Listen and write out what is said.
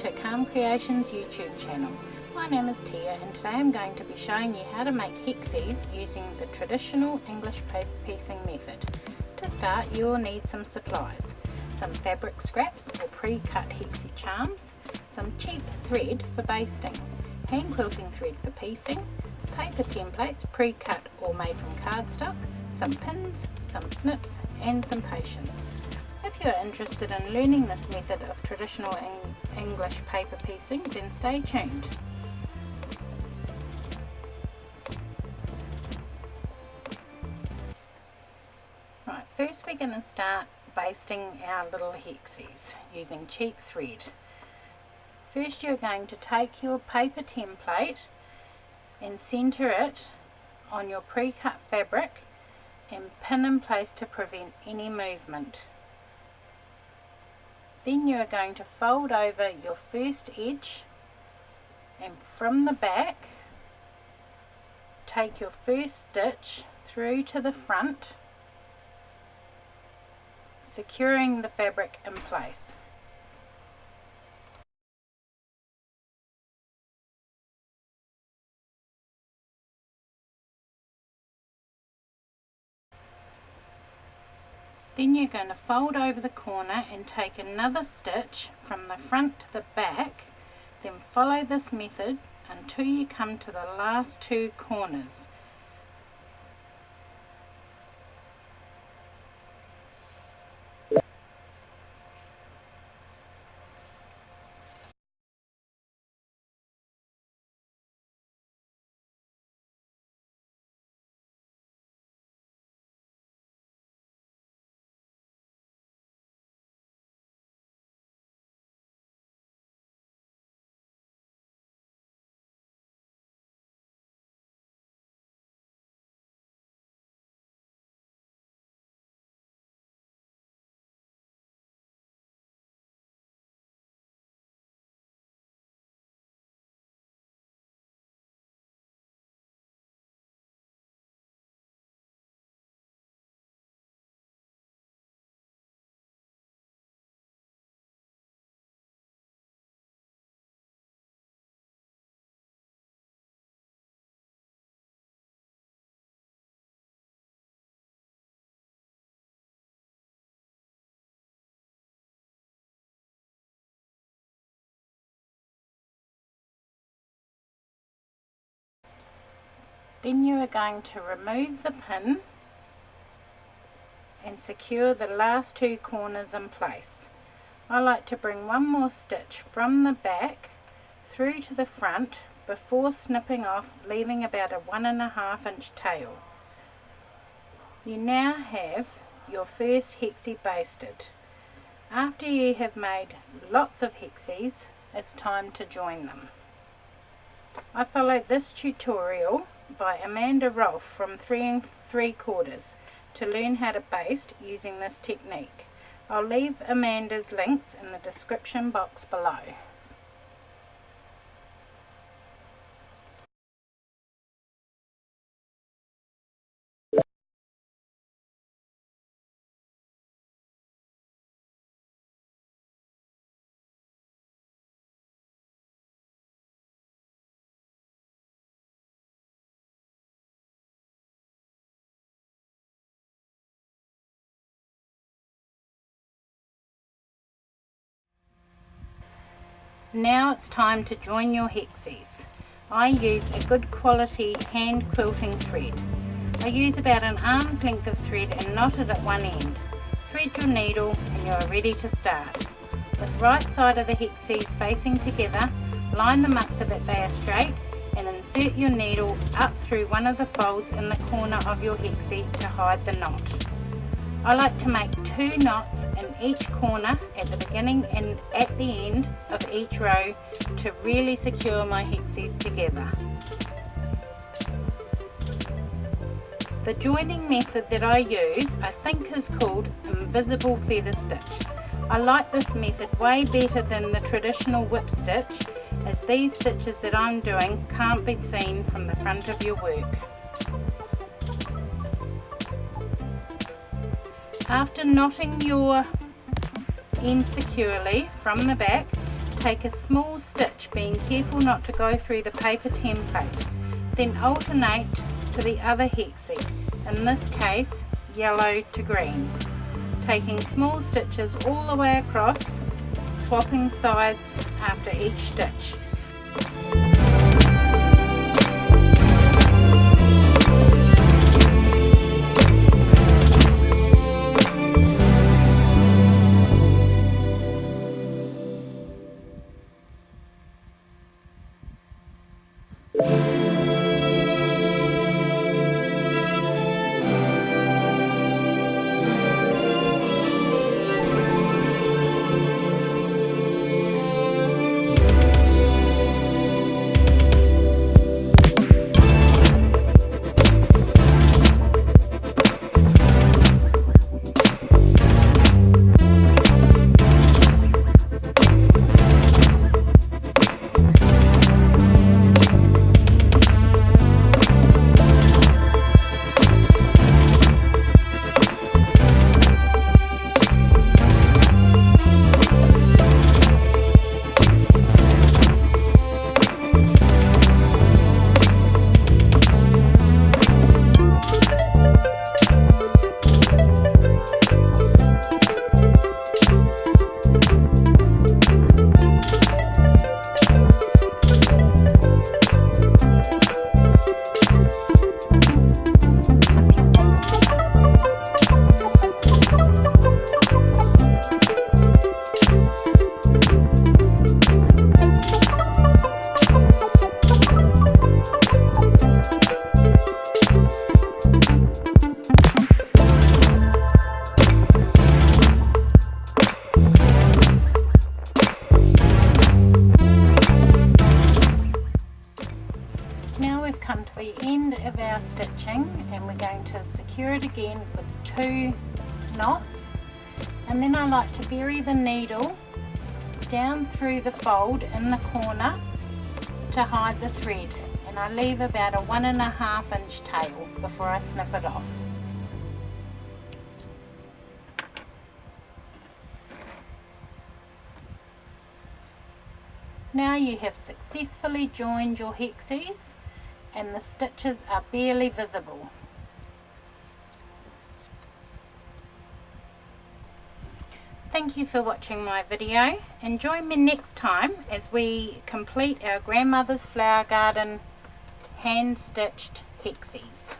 to Calm Creations YouTube channel. My name is Tia and today I'm going to be showing you how to make hexes using the traditional English paper piecing method. To start, you will need some supplies, some fabric scraps or pre-cut hexie charms, some cheap thread for basting, hand quilting thread for piecing, paper templates pre-cut or made from cardstock, some pins, some snips and some patience. If you are interested in learning this method of traditional English paper piecing, then stay tuned. Right, first we're going to start basting our little hexes using cheap thread. First you're going to take your paper template and centre it on your pre-cut fabric and pin in place to prevent any movement. Then you are going to fold over your first edge and from the back take your first stitch through to the front, securing the fabric in place. Then you're going to fold over the corner and take another stitch from the front to the back, then follow this method until you come to the last two corners. Then you are going to remove the pin and secure the last two corners in place. I like to bring one more stitch from the back through to the front before snipping off, leaving about a 1.5 inch tail. You now have your first hexie basted. After you have made lots of hexes, it's time to join them. I followed this tutorial by Rolfe from 3 3/4 to learn how to baste using this technique. I'll leave Amanda's links in the description box below. Now it's time to join your hexes. I use a good quality hand quilting thread. I use about an arm's length of thread and knot it at one end. Thread your needle and you are ready to start. With right side of the hexes facing together, line them up so that they are straight and insert your needle up through one of the folds in the corner of your hexie to hide the knot. I like to make 2 knots in each corner at the beginning and at the end of each row to really secure my hexes together. The joining method that I use I think is called invisible feather stitch. I like this method way better than the traditional whip stitch, as these stitches that I'm doing can't be seen from the front of your work. After knotting your end securely from the back, take a small stitch, being careful not to go through the paper template, then alternate to the other hexie, in this case yellow to green, taking small stitches all the way across, swapping sides after each stitch. Now we've come to the end of our stitching, and we're going to secure it again with 2 knots, and then I like to bury the needle down through the fold in the corner to hide the thread, and I leave about a 1.5 inch tail before I snip it off. Now you have successfully joined your hexies and the stitches are barely visible. Thank you for watching my video, and join me next time as we complete our grandmother's flower garden hand stitched hexies.